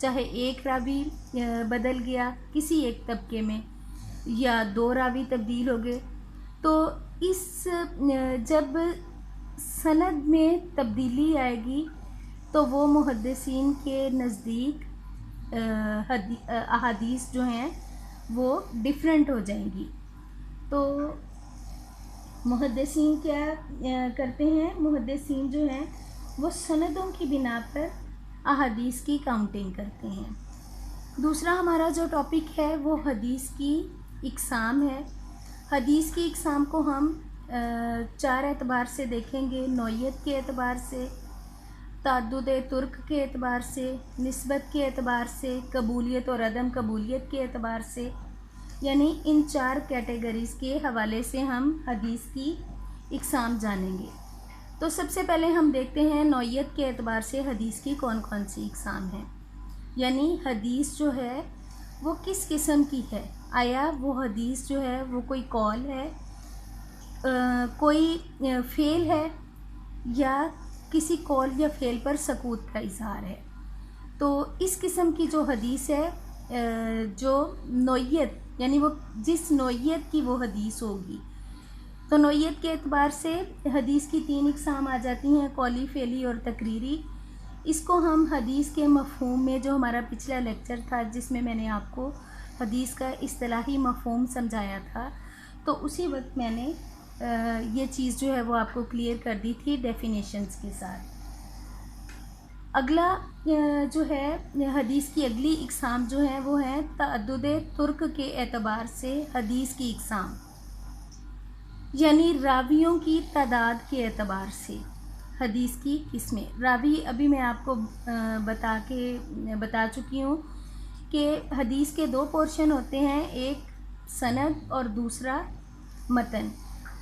چاہے ایک راوی بدل گیا کسی ایک طبقے میں یا 2 راوی تبدیل ہو گئے، تو اس جب سند میں تبدیلی آئے گی تو وہ محدثین کے نزدیک احادیث جو ہیں وہ ڈیفرنٹ ہو جائیں گی۔ تو محدثین کیا کرتے ہیں؟ محدثین جو ہیں وہ سندوں کی بنا پر احادیث کی کاؤنٹنگ کرتے ہیں۔ دوسرا ہمارا جو ٹاپک ہے وہ حدیث کی اقسام ہے۔ حدیث کی اقسام کو ہم 4 اعتبار سے دیکھیں گے: نوعیت کے اعتبار سے، تعدد ترک کے اعتبار سے، نسبت کے اعتبار سے، قبولیت اور عدم قبولیت کے اعتبار سے، یعنی ان 4 کیٹیگریز کے حوالے سے ہم حدیث کی اقسام جانیں گے۔ تو سب سے پہلے ہم دیکھتے ہیں نوعیت کے اعتبار سے حدیث کی کون کون سی اقسام ہیں، یعنی حدیث جو ہے وہ کس قسم کی ہے۔ آیا وہ حدیث جو ہے وہ کوئی قول ہے، کوئی فعل ہے، یا کسی قول یا فعل پر سکوت کا اظہار ہے۔ تو اس قسم کی جو حدیث ہے، جو نوعیت یعنی وہ جس نوعیت کی وہ حدیث ہوگی، تو نوعیت کے اعتبار سے حدیث کی 3 اقسام آ جاتی ہیں: قولی، فعلی اور تقریری۔ اس کو ہم حدیث کے مفہوم میں، جو ہمارا پچھلا لیکچر تھا جس میں میں نے آپ کو حدیث کا اصطلاحی مفہوم سمجھایا تھا، تو اسی وقت میں نے یہ چیز جو ہے وہ آپ کو کلیئر کر دی تھی ڈیفینیشنز کے ساتھ۔ اگلا جو ہے حدیث کی اگلی اقسام جو ہیں وہ ہیں تعدد ترک کے اعتبار سے حدیث کی اقسام، یعنی راویوں کی تعداد کے اعتبار سے حدیث کی قسمیں۔ راوی ابھی میں آپ کو بتا چکی ہوں کہ حدیث کے 2 پورشن ہوتے ہیں، ایک سند اور دوسرا متن۔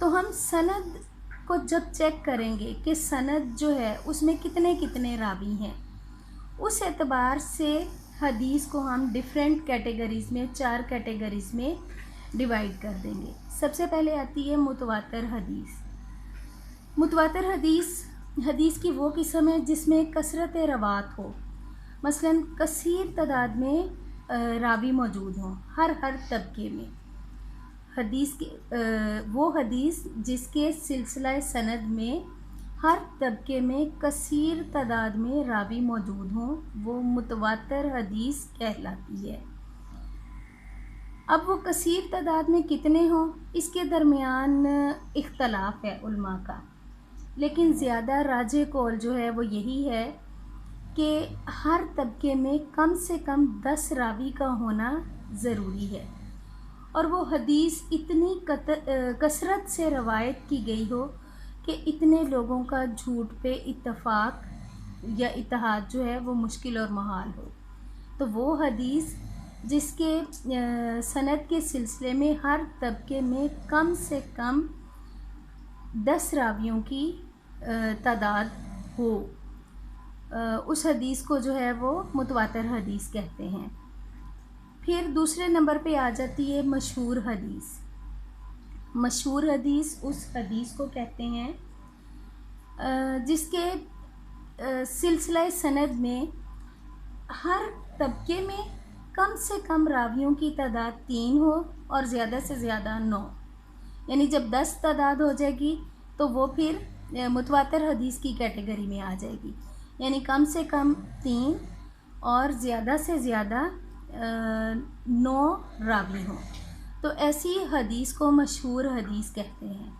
تو ہم سند کو جب چیک کریں گے کہ سند جو ہے اس میں کتنے راوی ہیں، اس اعتبار سے حدیث کو ہم ڈیفرنٹ کیٹیگریز میں 4 کیٹیگریز میں ڈیوائیڈ کر دیں گے۔ سب سے پہلے آتی ہے متواتر حدیث۔ متواتر حدیث کی وہ قسم ہے جس میں کثرت روات ہو، مثلا کثیر تعداد میں راوی موجود ہوں ہر طبقے میں۔ وہ حدیث جس کے سلسلہ سند میں ہر طبقے میں کثیر تعداد میں راوی موجود ہوں وہ متواتر حدیث کہلاتی ہے۔ اب وہ کثیر تعداد میں کتنے ہوں اس کے درمیان اختلاف ہے علماء کا، لیکن زیادہ راجح قول جو ہے وہ یہی ہے کہ ہر طبقے میں کم سے کم 10 راوی کا ہونا ضروری ہے، اور وہ حدیث اتنی کثرت سے روایت کی گئی ہو کہ اتنے لوگوں کا جھوٹ پہ اتفاق یا اتحاد جو ہے وہ مشکل اور محال ہو۔ تو وہ حدیث جس کے سند کے سلسلے میں ہر طبقے میں کم سے کم 10 راویوں کی تعداد ہو، اس حدیث کو جو ہے وہ متواتر حدیث کہتے ہیں۔ پھر دوسرے نمبر پہ آ جاتی ہے مشہور حدیث۔ مشہور حدیث اس حدیث کو کہتے ہیں جس کے سلسلہ سند میں ہر طبقے میں کم سے کم راویوں کی تعداد 3 ہو اور زیادہ سے زیادہ 9، یعنی جب 10 تعداد ہو جائے گی تو وہ پھر متواتر حدیث کی کیٹیگری میں آ جائے گی، یعنی کم سے کم 3 اور زیادہ سے زیادہ 9 راوی ہوں، تو ایسی حدیث کو مشہور حدیث کہتے ہیں۔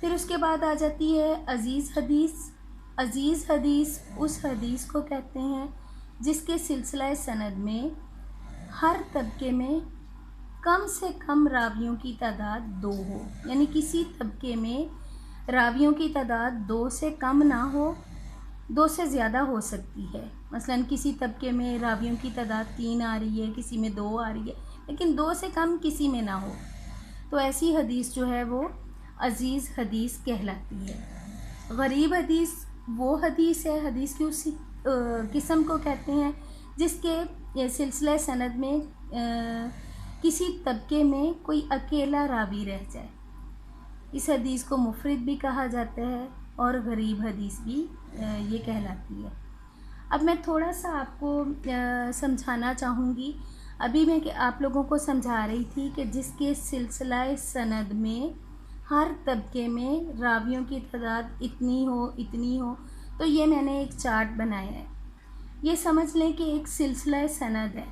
پھر اس کے بعد آ جاتی ہے عزیز حدیث۔ عزیز حدیث اس حدیث کو کہتے ہیں جس کے سلسلہ سند میں ہر طبقے میں کم سے کم راویوں کی تعداد 2 ہو، یعنی کسی طبقے میں راویوں کی تعداد 2 سے کم نہ ہو، 2 سے زیادہ ہو سکتی ہے۔ مثلا کسی طبقے میں راویوں کی تعداد 3 آ رہی ہے، کسی میں 2 آ رہی ہے، لیکن 2 سے کم کسی میں نہ ہو، تو ایسی حدیث جو ہے وہ عزیز حدیث کہلاتی ہے۔ غریب حدیث وہ حدیث ہے، حدیث کی اسی قسم کو کہتے ہیں جس کے سلسلہ سند میں کسی طبقے میں کوئی اکیلا راوی رہ جائے، اس حدیث کو مفرد بھی کہا جاتا ہے اور غریب حدیث بھی یہ کہلاتی ہے۔ اب میں تھوڑا سا آپ کو سمجھانا چاہوں گی. ابھی میں آپ لوگوں کو سمجھا رہی تھی کہ جس کے سلسلہ سند میں ہر طبقے میں راویوں کی تعداد اتنی ہو، تو یہ میں نے ایک چارٹ بنایا ہے. یہ سمجھ لیں کہ ایک سلسلہ سند ہے،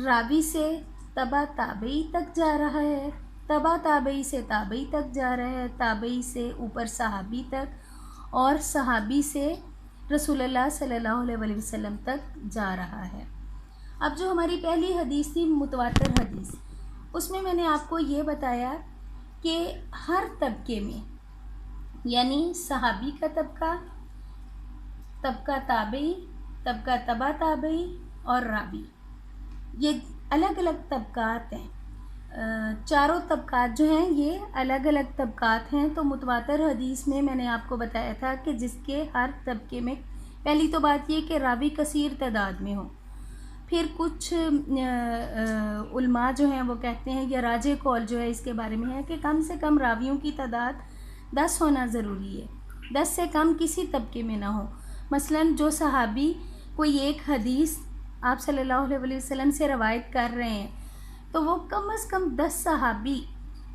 راوی سے تبع تابعی تک جا رہا ہے، تبع تابعی سے تابعی تک جا رہا ہے، تابعی سے اوپر صحابی تک، اور صحابی سے رسول اللہ صلی اللہ علیہ وسلم تک جا رہا ہے. اب جو ہماری پہلی حدیث تھی متواتر حدیث، اس میں نے آپ کو یہ بتایا کہ ہر طبقے میں، یعنی صحابی کا طبقہ تابعی، طبقہ تبع تابعی اور راوی، یہ الگ الگ طبقات ہیں. چاروں طبقات جو ہیں یہ الگ الگ طبقات ہیں. تو متواتر حدیث میں نے آپ کو بتایا تھا کہ جس کے ہر طبقے میں، پہلی تو بات یہ کہ راوی کثیر تعداد میں ہو. پھر کچھ علماء جو ہیں وہ کہتے ہیں، یا راجح قول جو ہے اس کے بارے میں ہے کہ کم سے کم راویوں کی تعداد 10 ہونا ضروری ہے، 10 سے کم کسی طبقے میں نہ ہو. مثلا جو صحابی کوئی ایک حدیث آپ صلی اللہ علیہ وسلم سے روایت کر رہے ہیں، تو وہ کم از کم 10 صحابی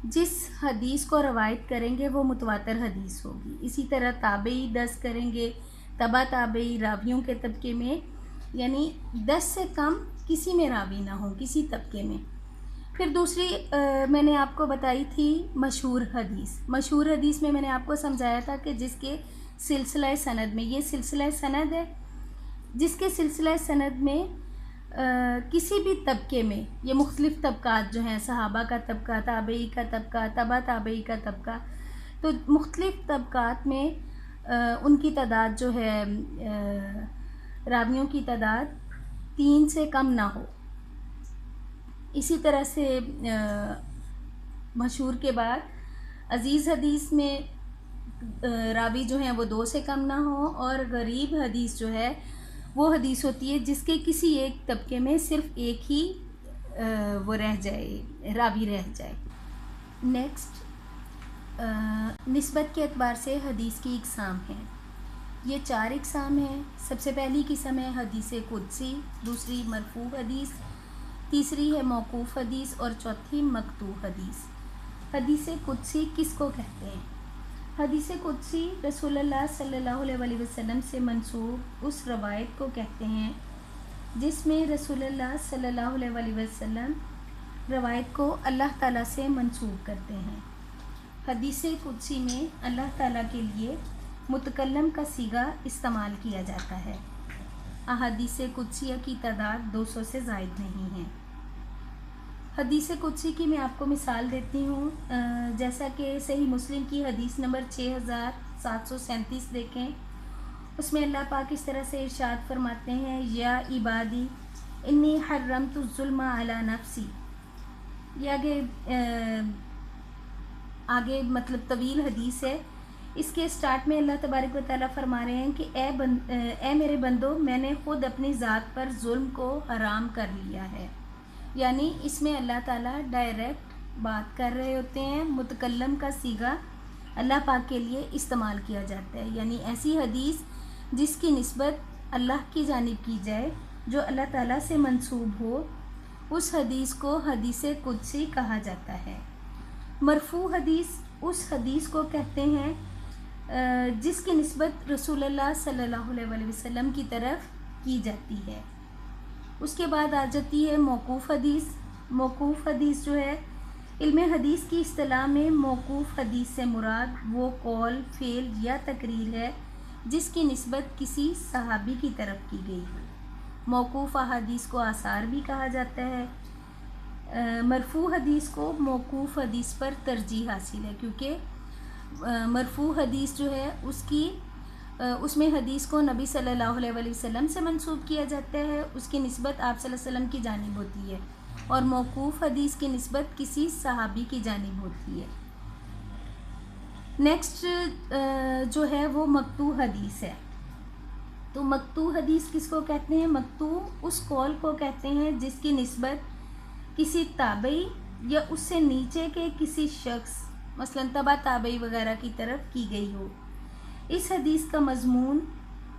جس حدیث کو روایت کریں گے وہ متواتر حدیث ہوگی. اسی طرح تابعی 10 کریں گے، تبع تابعی راویوں کے طبقے میں، یعنی 10 سے کم کسی میں راوی نہ ہو کسی طبقے میں. پھر دوسری میں نے آپ کو بتائی تھی مشہور حدیث. مشہور حدیث میں نے آپ کو سمجھایا تھا کہ جس کے سلسلہ سند میں، یہ سلسلہ سند ہے، جس کے سلسلہ سند میں کسی بھی طبقے میں، یہ مختلف طبقات جو ہیں، صحابہ کا طبقہ، تابعی کا طبقہ، تبع تابعی کا طبقہ، تو مختلف طبقات میں ان کی تعداد جو ہے، راویوں کی تعداد 3 سے کم نہ ہو. اسی طرح سے مشہور کے بعد عزیز حدیث میں راوی جو ہیں وہ 2 سے کم نہ ہو، اور غریب حدیث جو ہے وہ حدیث ہوتی ہے جس کے کسی ایک طبقے میں صرف ایک ہی وہ رہ جائے، راوی رہ جائے. نیکسٹ، نسبت کے اعتبار سے حدیث کی اقسام ہیں. یہ 4 اقسام ہیں. سب سے پہلی قسم ہے حدیث قدسی، دوسری مرفوع حدیث، تیسری ہے موقوف حدیث، اور چوتھی مقطوع حدیث. حدیث قدسی کس کو کہتے ہیں؟ حدیث قدسی رسول اللہ صلی اللہ علیہ وسلم سے منسوب اس روایت کو کہتے ہیں جس میں رسول اللہ صلی اللہ علیہ وسلم روایت کو اللہ تعالیٰ سے منسوب کرتے ہیں. حدیث قدسی میں اللہ تعالیٰ کے لیے متکلم کا صیغہ استعمال کیا جاتا ہے. احادیث قدسیہ کی تعداد 200 سے زائد نہیں ہے. حدیث قدسی کی میں آپ کو مثال دیتی ہوں. جیسا کہ صحیح مسلم کی حدیث نمبر 6737 دیکھیں. اس میں اللہ پاک اس طرح سے ارشاد فرماتے ہیں، یا عبادی انی حرمت الظلم علی نفسی. یہ آگے مطلب طویل حدیث ہے. اس کے سٹارٹ میں اللہ تبارک و تعالیٰ فرما رہے ہیں کہ اے میرے بندو، میں نے خود اپنی ذات پر ظلم کو حرام کر لیا ہے. یعنی اس میں اللہ تعالیٰ ڈائریکٹ بات کر رہے ہوتے ہیں. متکلم کا صیغہ اللہ پاک کے لیے استعمال کیا جاتا ہے، یعنی ایسی حدیث جس کی نسبت اللہ کی جانب کی جائے، جو اللہ تعالیٰ سے منسوب ہو، اس حدیث کو حدیث قدسی کہا جاتا ہے. مرفوع حدیث اس حدیث کو کہتے ہیں جس کی نسبت رسول اللہ صلی اللہ علیہ وسلم کی طرف کی جاتی ہے. اس کے بعد آ جاتی ہے موقوف حدیث. موقوف حدیث جو ہے، علم حدیث کی اصطلاح میں موقوف حدیث سے مراد وہ قول، فعل یا تقریر ہے جس کی نسبت کسی صحابی کی طرف کی گئی ہو. موقوف احادیث کو آثار بھی کہا جاتا ہے. مرفوع حدیث کو موقوف حدیث پر ترجیح حاصل ہے، کیونکہ مرفوع حدیث جو ہے اس میں حدیث کو نبی صلی اللہ علیہ وسلم سے منسوب کیا جاتا ہے، اس کی نسبت آپ صلی اللہ علیہ وسلم کی جانب ہوتی ہے، اور موقوف حدیث کی نسبت کسی صحابی کی جانب ہوتی ہے. نیکسٹ جو ہے وہ مقطوع حدیث ہے. تو مقطوع حدیث کس کو کہتے ہیں؟ مقطوع اس قول کو کہتے ہیں جس کی نسبت کسی تابعی یا اس سے نیچے کے کسی شخص، مثلا تبع تابعی وغیرہ کی طرف کی گئی ہو. اس حدیث کا مضمون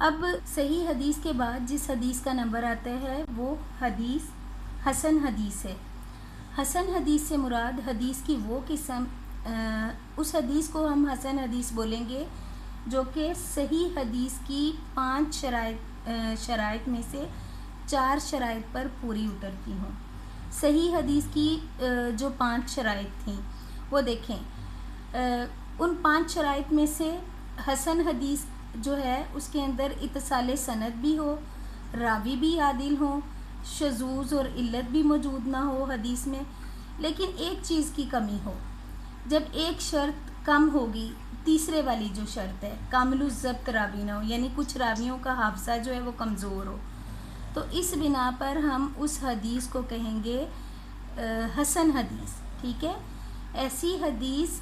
اب صحیح حدیث کے بعد جس حدیث کا نمبر آتا ہے وہ حدیث حسن حدیث ہے۔ حسن حدیث سے مراد حدیث کی وہ قسم، اس حدیث کو ہم حسن حدیث بولیں گے جو کہ صحیح حدیث کی 5 شرائط میں سے 4 شرائط پر پوری اترتی ہوں۔ صحیح حدیث کی جو 5 شرائط تھیں وہ دیکھیں، ان 5 شرائط میں سے حسن حدیث جو ہے اس کے اندر اتصال سند بھی ہو، راوی بھی عادل ہوں، شذوذ اور علت بھی موجود نہ ہو حدیث میں، لیکن ایک چیز کی کمی ہو۔ جب ایک شرط کم ہوگی، تیسرے والی جو شرط ہے کامل الضبط راوی نہ ہو، یعنی کچھ راویوں کا حافظہ جو ہے وہ کمزور ہو، تو اس بنا پر ہم اس حدیث کو کہیں گے حسن حدیث، ٹھیک ہے۔ ایسی حدیث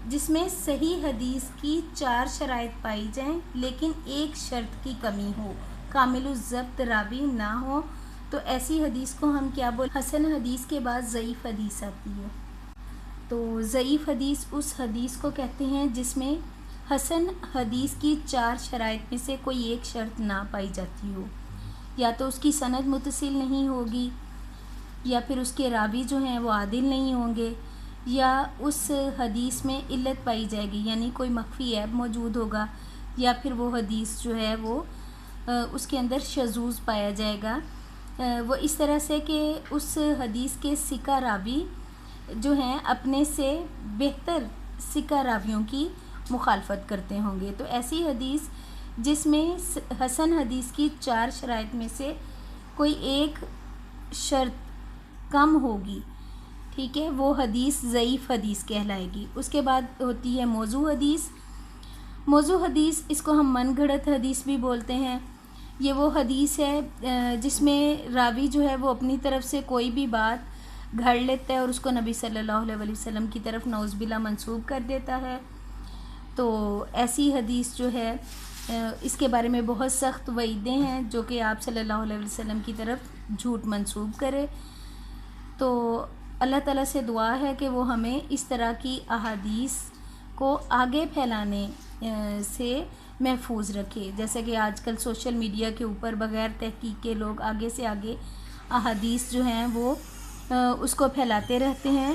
جس میں صحیح حدیث کی 4 شرائط پائی جائیں لیکن ایک شرط کی کمی ہو، کامل الضبط راوی نہ ہو، تو ایسی حدیث کو ہم کیا بولیں؟ حسن حدیث کے بعد ضعیف حدیث آتی ہے۔ تو ضعیف حدیث اس حدیث کو کہتے ہیں جس میں حسن حدیث کی 4 شرائط میں سے کوئی ایک شرط نہ پائی جاتی ہو، یا تو اس کی سند متصل نہیں ہوگی، یا پھر اس کے راوی جو ہیں وہ عادل نہیں ہوں گے، یا اس حدیث میں علت پائی جائے گی، یعنی کوئی مخفی عیب موجود ہوگا، یا پھر وہ حدیث جو ہے وہ اس کے اندر شذوذ پایا جائے گا، وہ اس طرح سے کہ اس حدیث کے ثقہ راوی جو ہیں اپنے سے بہتر ثقہ راویوں کی مخالفت کرتے ہوں گے۔ تو ایسی حدیث جس میں حسن حدیث کی 4 شرائط میں سے کوئی ایک شرط کم ہوگی، ٹھیک ہے، وہ حدیث ضعیف حدیث کہلائے گی۔ اس کے بعد ہوتی ہے موضوع حدیث۔ موضوع حدیث اس کو ہم من گھڑت حدیث بھی بولتے ہیں۔ یہ وہ حدیث ہے جس میں راوی جو ہے وہ اپنی طرف سے کوئی بھی بات گھڑ لیتا ہے اور اس کو نبی صلی اللہ علیہ وسلم کی طرف نعوذ باللہ منسوب کر دیتا ہے۔ تو ایسی حدیث جو ہے اس کے بارے میں بہت سخت وعیدیں ہیں جو کہ آپ صلی اللہ علیہ وسلم کی طرف جھوٹ منسوب کرے۔ تو اللہ تعالیٰ سے دعا ہے کہ وہ ہمیں اس طرح کی احادیث کو آگے پھیلانے سے محفوظ رکھے، جیسے کہ آج کل سوشل میڈیا کے اوپر بغیر تحقیق کے لوگ آگے سے آگے احادیث جو ہیں وہ اس کو پھیلاتے رہتے ہیں۔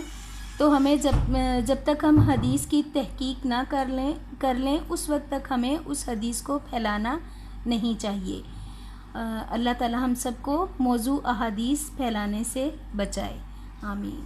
تو ہمیں جب تک ہم حدیث کی تحقیق نہ کر لیں اس وقت تک ہمیں اس حدیث کو پھیلانا نہیں چاہیے۔ اللہ تعالی ہم سب کو موضوع احادیث پھیلانے سے بچائے، آمین۔